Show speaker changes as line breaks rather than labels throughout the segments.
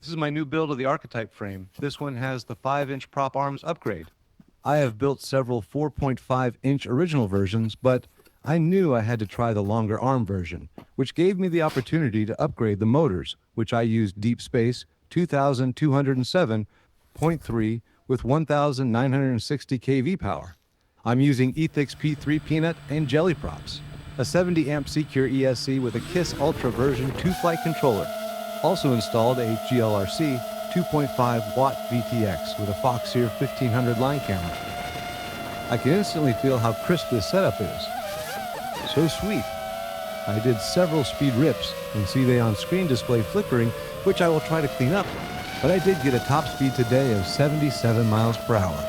This is my new build of the Archetype frame. This one has the 5-inch prop arms upgrade. I have built several 4.5-inch original versions, but I knew I had to try the longer arm version, which gave me the opportunity to upgrade the motors, which I used Deep Space 2207.3 with 1960 kV power. I'm using Ethix P3 peanut and jelly props, a 70 amp Secure ESC with a KISS Ultra version 2-flight controller. Also installed a GLRC 2.5 watt VTX with a Foxeer 1500 line camera. I can instantly feel how crisp this setup is. So sweet. I did several speed rips and see the on-screen display flickering, which I will try to clean up, but I did get a top speed today of 77 miles per hour.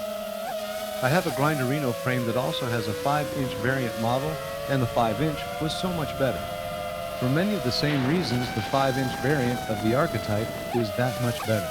I have a Grinderino frame that also has a 5-inch variant model, and the 5-inch was so much better. For many of the same reasons, the 5-inch variant of the Archetype is that much better.